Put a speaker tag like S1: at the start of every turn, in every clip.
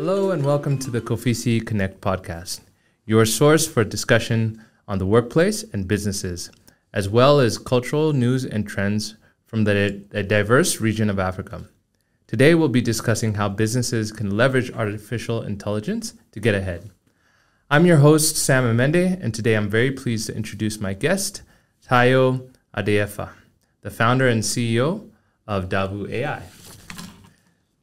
S1: Hello and welcome to the KOFISI Connect podcast, your source for discussion on the workplace and businesses, as well as cultural news and trends from a diverse region of Africa. Today we'll be discussing how businesses can leverage artificial intelligence to get ahead. I'm your host, Sam Imende, and today I'm very pleased to introduce my guest, Tayo Adeyefa, the founder and CEO of DAVU.AI.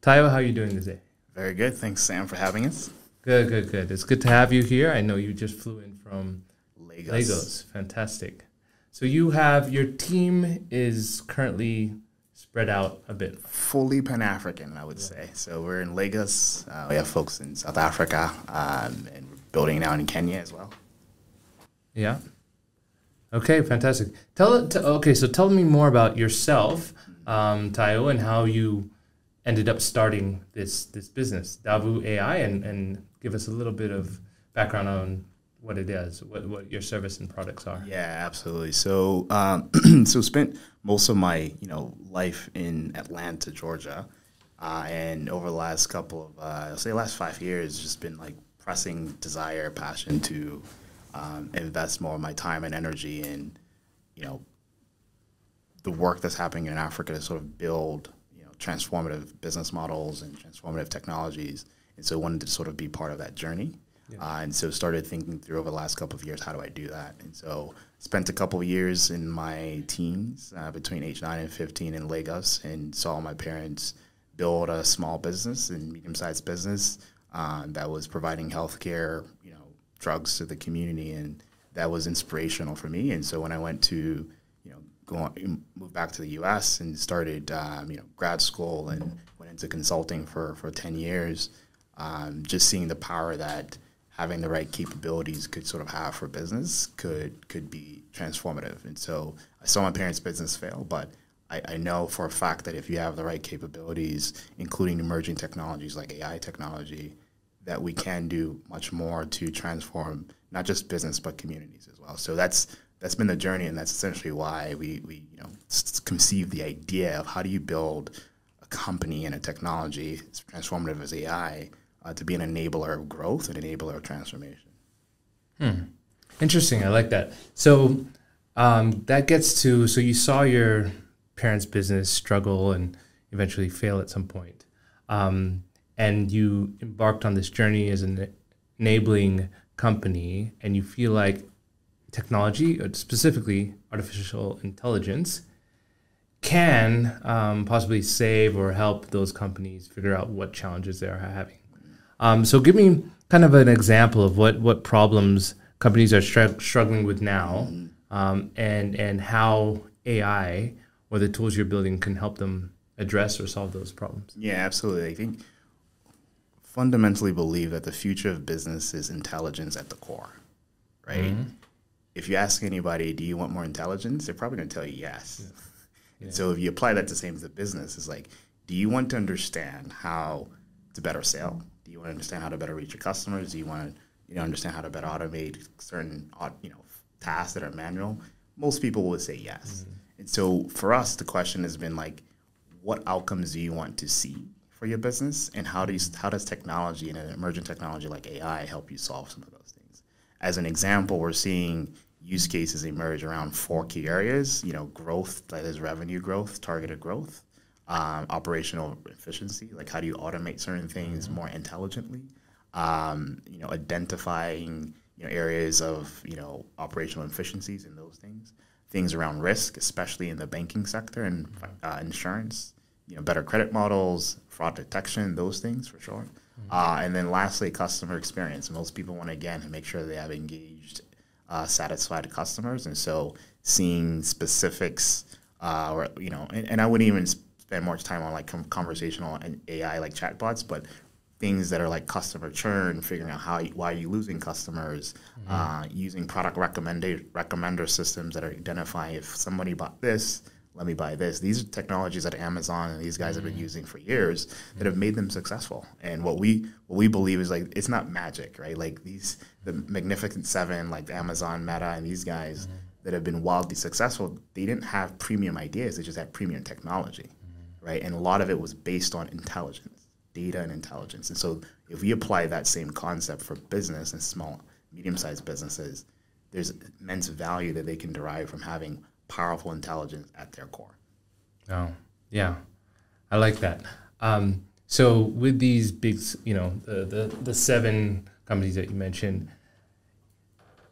S1: Tayo, how are you doing today?
S2: Very good. Thanks, Sam, for having us.
S1: Good. It's good to have you here. I know you just flew in from Lagos. Fantastic. So your team is currently spread out a bit.
S2: Fully Pan-African, I would say. So we're in Lagos. We have folks in South Africa, and we're building now in Kenya as well.
S1: Yeah. Okay, fantastic. Tell me more about yourself, Tayo, and how you ended up starting this business, DAVU.AI, and give us a little bit of background on what it is, what your service and products are.
S2: Yeah, absolutely. So, spent most of my life in Atlanta, Georgia, and over the last couple of last 5 years, just been like pressing desire, passion to invest more of my time and energy in the work that's happening in Africa to sort of build transformative business models and transformative technologies. And so I wanted to sort of be part of that journey. Yeah. And so started thinking through over the last couple of years, how do I do that? And so spent a couple of years in my teens, between age 9 and 15 in Lagos, and saw my parents build a small business and medium-sized business that was providing healthcare, drugs to the community. And that was inspirational for me. And so when I went to moved back to the U.S. and started, grad school and went into consulting for 10 years, just seeing the power that having the right capabilities could sort of have for business could be transformative. And so I saw my parents' business fail, but I know for a fact that if you have the right capabilities, including emerging technologies like AI technology, that we can do much more to transform not just business but communities as well. So that's been the journey, and that's essentially why we conceived the idea of how do you build a company and a technology as transformative as AI to be an enabler of growth and enabler of transformation.
S1: Interesting. I like that. So that gets to, so you saw your parents' business struggle and eventually fail at some point. And you embarked on this journey as an enabling company, and you feel like technology, specifically artificial intelligence, can possibly save or help those companies figure out what challenges they are having. So give me kind of an example of what problems companies are struggling with now, and how AI or the tools you're building can help them address or solve those problems.
S2: Yeah, absolutely. I think fundamentally believe that the future of business is intelligence at the core, right? Mm-hmm. If you ask anybody, do you want more intelligence? They're probably going to tell you yes. Yeah. And so if you apply that to the same as a business, it's like, do you want to understand how to better sell? Do you want to understand how to better reach your customers? Do you want to understand how to better automate certain tasks that are manual? Most people would say yes. Mm-hmm. And so for us, the question has been like, what outcomes do you want to see for your business? And how does technology and an emerging technology like AI help you solve some of those things? As an example, we're seeing use cases emerge around 4 key areas, growth, that is revenue growth, targeted growth, operational efficiency, like how do you automate certain things more intelligently, identifying, areas of, operational efficiencies in those things around risk, especially in the banking sector and insurance, better credit models, fraud detection, those things for sure. And then lastly, customer experience. Most people want to, again, make sure they have engaged, satisfied customers. And so seeing specifics, and I wouldn't even spend much time on like conversational and AI like chatbots, but things that are like customer churn, figuring out why you're losing customers, using product recommender systems that are identifying if somebody bought this, let me buy this. These are technologies that Amazon and these guys have been using for years that have made them successful. And what we believe is like, it's not magic, right? Like the Magnificent Seven, like Amazon, Meta, and these guys that have been wildly successful, they didn't have premium ideas. They just had premium technology, right? And a lot of it was based on intelligence. data and intelligence. And so if we apply that same concept for business and small, medium-sized businesses, there's immense value that they can derive from having powerful intelligence at their core.
S1: Oh, yeah. I like that. So with these big, the 7 companies that you mentioned,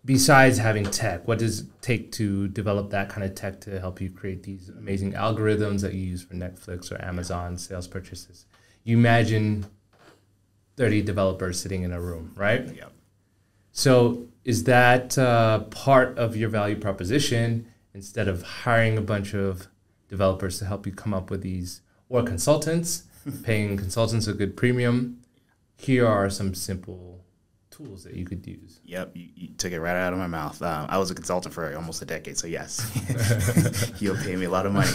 S1: besides having tech, what does it take to develop that kind of tech to help you create these amazing algorithms that you use for Netflix or Amazon sales purchases? You imagine 30 developers sitting in a room, right?
S2: Yep.
S1: So is that part of your value proposition, instead of hiring a bunch of developers to help you come up with these, or consultants, paying consultants a good premium? Here are some simple tools that you could use.
S2: Yep, you took it right out of my mouth. I was a consultant for almost a decade, so yes, you'll pay me a lot of money.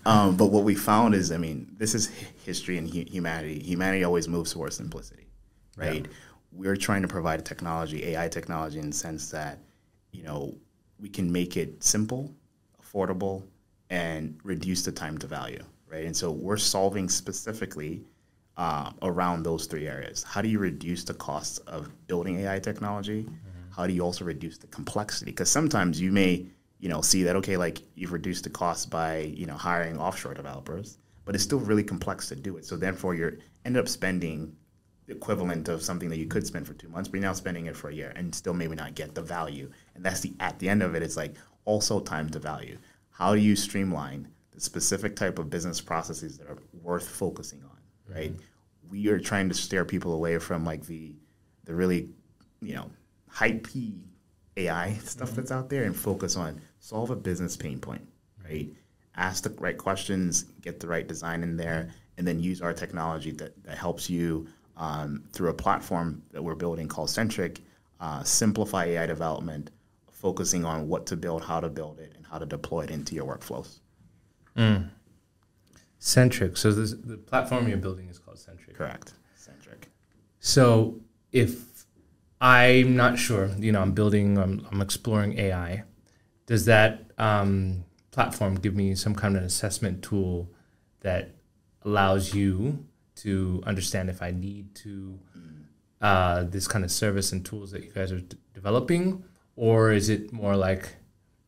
S2: But what we found is, this is history and humanity. Humanity always moves towards simplicity, right? Yeah. We're trying to provide a technology, AI technology, in the sense that, we can make it simple, affordable, and reduce the time to value, right? And so we're solving specifically around those 3 areas. How do you reduce the cost of building AI technology? Mm-hmm. How do you also reduce the complexity? Because sometimes you may, see that, okay, like you've reduced the cost by, hiring offshore developers, but it's still really complex to do it. So therefore you're ended up spending the equivalent of something that you could spend for 2 months, but you're now spending it for a year and still maybe not get the value. And that's at the end of it, it's like also time to value. How do you streamline the specific type of business processes that are worth focusing on, right? Mm-hmm. We are trying to steer people away from like the really, hype AI stuff that's out there and focus on solve a business pain point, right? Ask the right questions, get the right design in there, and then use our technology that helps you through a platform that we're building called Centric, simplify AI development, focusing on what to build, how to build it, and how to deploy it into your workflows.
S1: Mm. Centric. So the platform you're building is called Centric.
S2: Correct. Centric.
S1: So if I'm not sure, I'm exploring AI, does that platform give me some kind of assessment tool that allows you to understand if I need to this kind of service and tools that you guys are developing? Or is it more like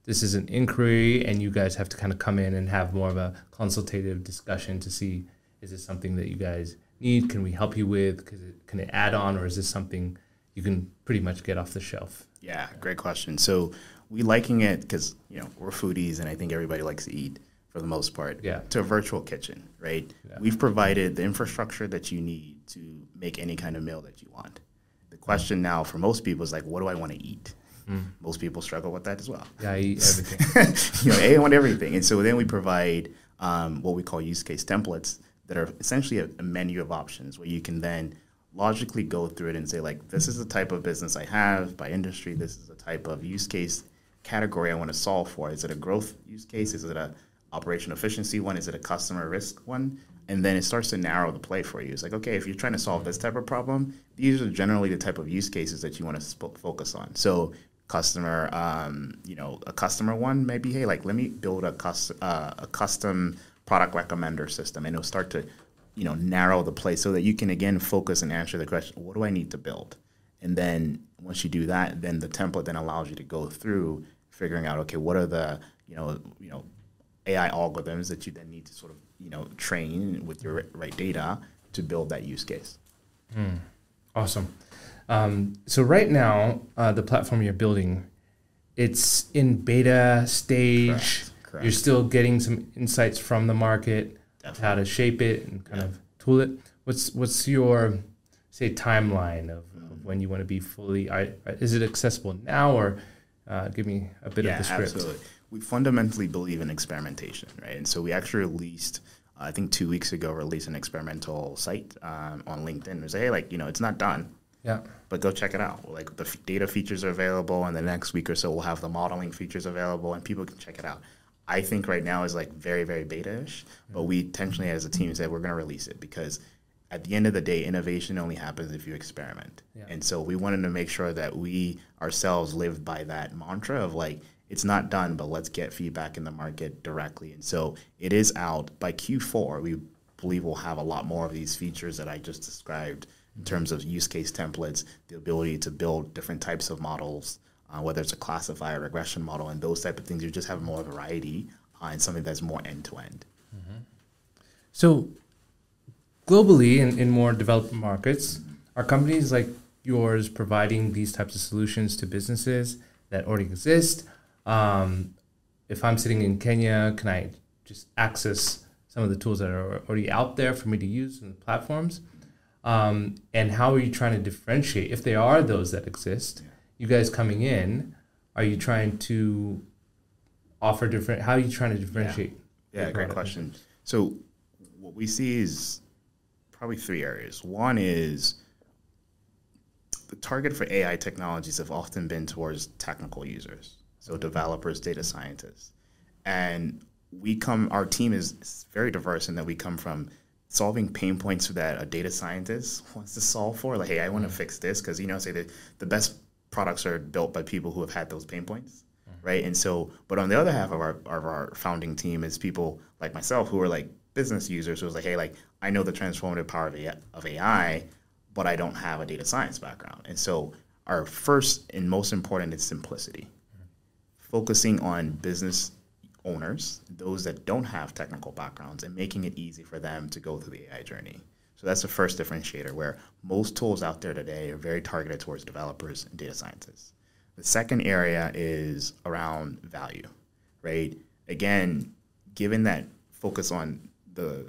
S1: this is an inquiry and you guys have to kind of come in and have more of a consultative discussion to see, is this something that you guys need? Can we help you with? Can it add on, or is this something you can pretty much get off the shelf?
S2: Yeah, great question. So we liking it because, we're foodies and I think everybody likes to eat for the most part, to a virtual kitchen, right? Yeah. We've provided the infrastructure that you need to make any kind of meal that you want. The question now for most people is like, what do I want to eat? Most people struggle with that as well.
S1: Yeah, I eat everything.
S2: I want everything. And so then we provide what we call use case templates that are essentially a menu of options where you can then logically go through it and say, like, this is the type of business I have by industry. This is the type of use case category I want to solve for. Is it a growth use case? Is it a operation efficiency one? Is it a customer risk one? And then it starts to narrow the play for you. It's like, okay, if you're trying to solve this type of problem, these are generally the type of use cases that you want to focus on. So customer, a customer one may be, hey, like, let me build a custom product recommender system, and it'll start to, narrow the play so that you can, again, focus and answer the question, what do I need to build? And then once you do that, then the template then allows you to go through figuring out, okay, what are the, AI algorithms that you then need to sort of, train with your right data to build that use case.
S1: Awesome. So right now, the platform you're building, it's in beta stage. Correct. You're still getting some insights from the market, how to shape it and kind of tool it. What's your, say, timeline of when you want to be fully, is it accessible now, or give me a bit of the script?
S2: Absolutely. We fundamentally believe in experimentation, right? And so we actually released, I think 2 weeks ago, released an experimental site on LinkedIn. We say, hey, like, it's not done.
S1: Yeah.
S2: But go check it out. Like, the data features are available, and the next week or so we'll have the modeling features available, and people can check it out. I think right now is like very, very beta-ish, but we intentionally as a team said we're going to release it because at the end of the day, innovation only happens if you experiment. Yeah. And so we wanted to make sure that we ourselves lived by that mantra of like, it's not done, but let's get feedback in the market directly. And so it is out by Q4. We believe we'll have a lot more of these features that I just described in terms of use case templates, the ability to build different types of models, whether it's a classifier, regression model, and those type of things. You just have more variety and something that's more end-to-end.
S1: So globally, in more developed markets, are companies like yours providing these types of solutions to businesses that already exist? If I'm sitting in Kenya, can I just access some of the tools that are already out there for me to use in the platforms? And how are you trying to differentiate, if there are those that exist? You guys coming in, are you trying to offer different, how are you trying to differentiate?
S2: Yeah, great question. So what we see is probably three areas. One is the target for AI technologies have often been towards technical users, so developers, data scientists. And our team is very diverse in that we come from solving pain points that a data scientist wants to solve for. Like, hey, I want to fix this because, say that the best products are built by people who have had those pain points, right? And so, but on the other half of our founding team is people like myself who are like business users who was like, hey, like I know the transformative power of AI, but I don't have a data science background. And so our first and most important is simplicity. Focusing on business owners, those that don't have technical backgrounds, and making it easy for them to go through the AI journey. So that's the first differentiator, where most tools out there today are very targeted towards developers and data scientists. The second area is around value, right? Again, given that focus on the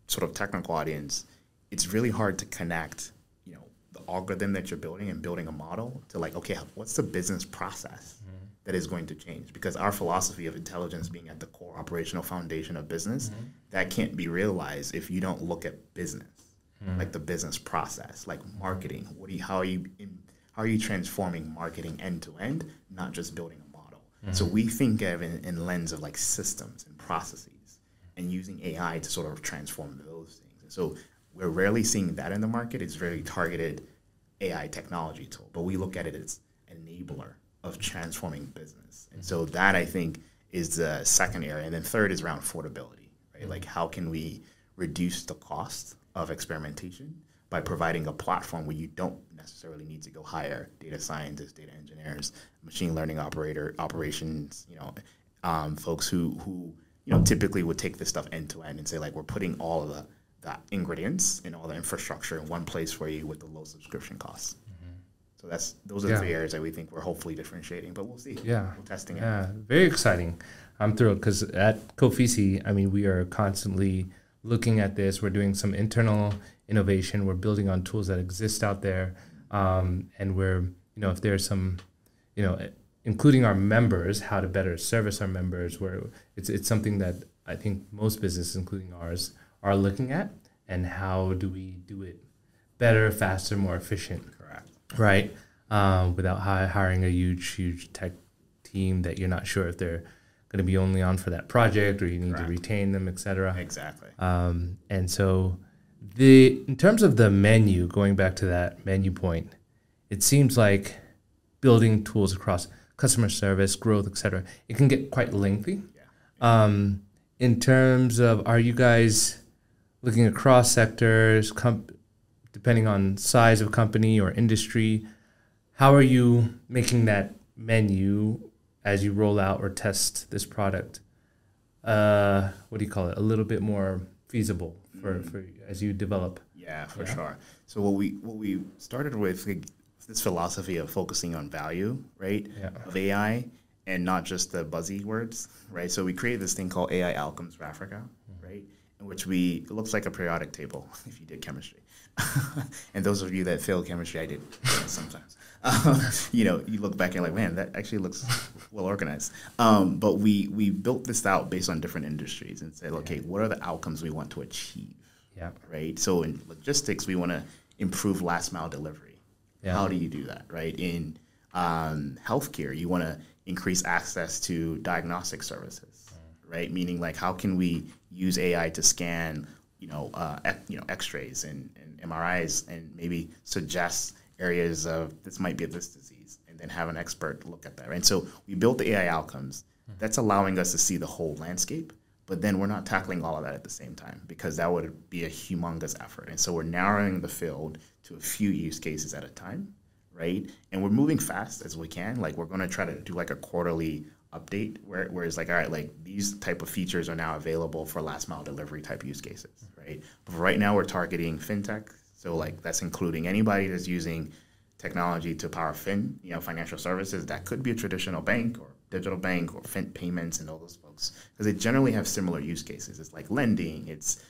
S2: sort of technical audience, it's really hard to connect, the algorithm that you're building and building a model to like, okay, what's the business process that is going to change? Because our philosophy of intelligence being at the core operational foundation of business, that can't be realized if you don't look at business, like the business process, like marketing. How are you transforming marketing end to end, not just building a model? So we think of it in lens of like systems and processes, and using AI to sort of transform those things. And so we're rarely seeing that in the market. It's very targeted AI technology tool, but we look at it as enabler of transforming business. And so that, I think, is the second area. And then third is around affordability, right? Like, how can we reduce the cost of experimentation by providing a platform where you don't necessarily need to go hire data scientists, data engineers, machine learning operations, folks who typically would take this stuff end to end and say, like, we're putting all of the ingredients and all the infrastructure in one place for you with the low subscription costs. So those are the three areas that we think we're hopefully differentiating, but we'll see. Yeah. We're testing it.
S1: Yeah, very exciting. I'm thrilled because at KOFISI, we are constantly looking at this. We're doing some internal innovation. We're building on tools that exist out there. And we're, if there's some, including our members, how to better service our members, where it's something that I think most businesses, including ours, are looking at, and how do we do it better, faster, more efficient.
S2: Correct.
S1: Right, without hiring a huge tech team that you're not sure if they're going to be only on for that project, or you need to retain them, et cetera.
S2: Exactly.
S1: And so in terms of the menu, going back to that menu point, it seems like building tools across customer service, growth, et cetera, it can get quite lengthy.
S2: Yeah.
S1: In terms of, are you guys looking across sectors, depending on size of company or industry, how are you making that menu as you roll out or test this product? What do you call it? A little bit more feasible for as you develop.
S2: Yeah, for sure. So what we started with this philosophy of focusing on value, right, of AI, and not just the buzzy words, right? So we created this thing called AI Outcomes for Africa, right? In which it looks like a periodic table if you did chemistry. And those of you that failed chemistry, I did sometimes. You look back and like, man, that actually looks well organized. But we built this out based on different industries and said, okay, what are the outcomes we want to achieve? Yeah. Right. So in logistics, we want to improve last mile delivery. Yeah. How do you do that? Right. In healthcare, you want to increase access to diagnostic services. Right. Meaning, like, how can we use AI to scan, X-rays and MRIs and maybe suggest areas of this might be this disease, and then have an expert look at that. Right. And so we built the AI outcomes. That's allowing us to see the whole landscape, but then we're not tackling all of that at the same time because that would be a humongous effort. And so we're narrowing the field to a few use cases at a time, right? And we're moving fast as we can. Like we're going to try to do like a quarterly update where it's like, all right, like these type of features are now available for last mile delivery type use cases, right? But for right now we're targeting fintech. So like that's including anybody that's using technology to power financial services. That could be a traditional bank or digital bank or payments and all those folks, because they generally have similar use cases. It's like lending, it's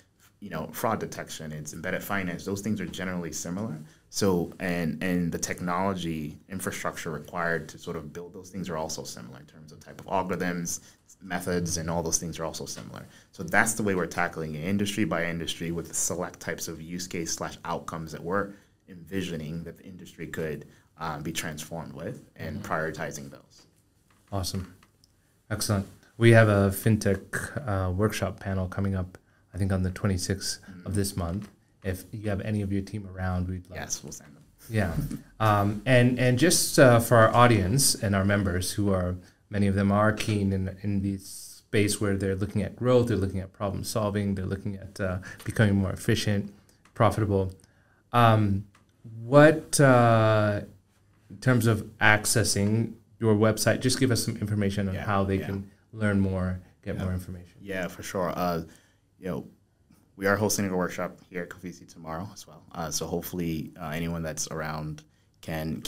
S2: fraud detection, it's embedded finance. Those things are generally similar. So and the technology infrastructure required to sort of build those things are also similar in terms of type of algorithms, methods, and all those things are also similar. So that's the way we're tackling it, industry by industry, with the select types of use case / outcomes that we're envisioning that the industry could be transformed with, and prioritizing those.
S1: Awesome. Excellent. We have a fintech workshop panel coming up, I think on the 26th of this month. If you have any of your team around, we'd love.
S2: Yes, we'll send them.
S1: Yeah. And just for our audience and our members who are, many of them are keen in the space where they're looking at growth, they're looking at problem solving, they're looking at becoming more efficient, profitable. What, in terms of accessing your website, just give us some information on how they can learn more, get more information.
S2: Yeah, for sure. We are hosting a workshop here at KOFISI tomorrow as well. So hopefully anyone that's around can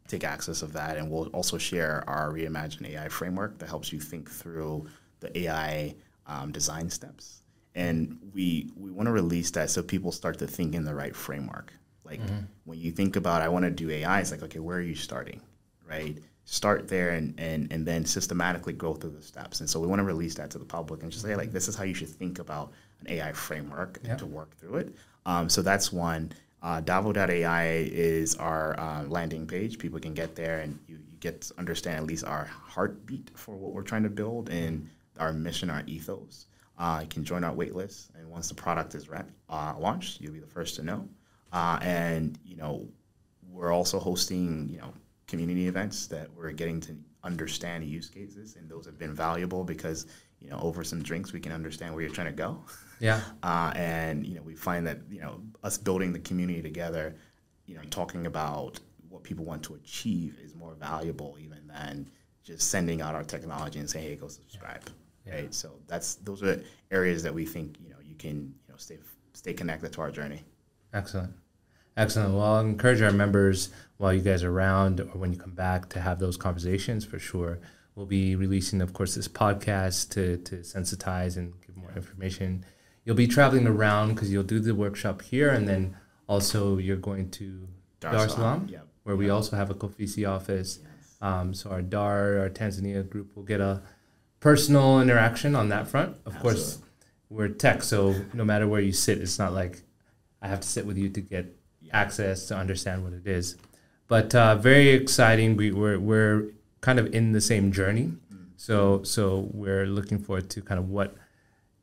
S2: take access of that. And we'll also share our Reimagine AI framework that helps you think through the AI design steps. And we want to release that so people start to think in the right framework. Like when you think about, I want to do AI, it's like, okay, where are you starting, right? Start there and then systematically go through the steps. And so we want to release that to the public and just say, like, this is how you should think about an AI framework and to work through it. So that's one. DAVU.AI is our landing page. People can get there and you get to understand at least our heartbeat for what we're trying to build and our mission, our ethos. You can join our wait list, and once the product is launched, you'll be the first to know. And we're also hosting community events that we're getting to understand use cases, and those have been valuable because over some drinks we can understand where you're trying to go.
S1: Yeah.
S2: And we find that us building the community together, talking about what people want to achieve is more valuable even than just sending out our technology and saying, hey, go subscribe. Right. So those are areas that we think you can stay connected to our journey.
S1: Excellent. Well, I'll encourage our members while you guys are around or when you come back to have those conversations for sure. We'll be releasing, of course, this podcast to sensitize and give more information. You'll be traveling around because you'll do the workshop here, and then also you're going to Dar es Salaam, where we also have a KOFISI office. Yes. So our Tanzania group will get a personal interaction on that front. Of course, we're tech, so no matter where you sit, it's not like I have to sit with you to get access to understand what it is. But very exciting. We're kind of in the same journey. So we're looking forward to kind of what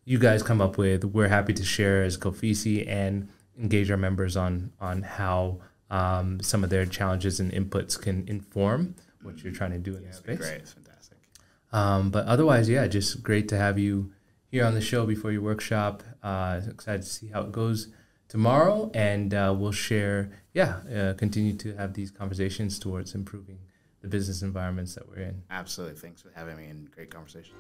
S1: you guys come up with. We're happy to share as KOFISI and engage our members on how some of their challenges and inputs can inform what you're trying to do in this space.
S2: Great, it's fantastic.
S1: But otherwise, just great to have you here on the show before your workshop. Excited to see how it goes tomorrow, and we'll share, continue to have these conversations towards improving the business environments that we're in.
S2: Absolutely. Thanks for having me, and great conversation.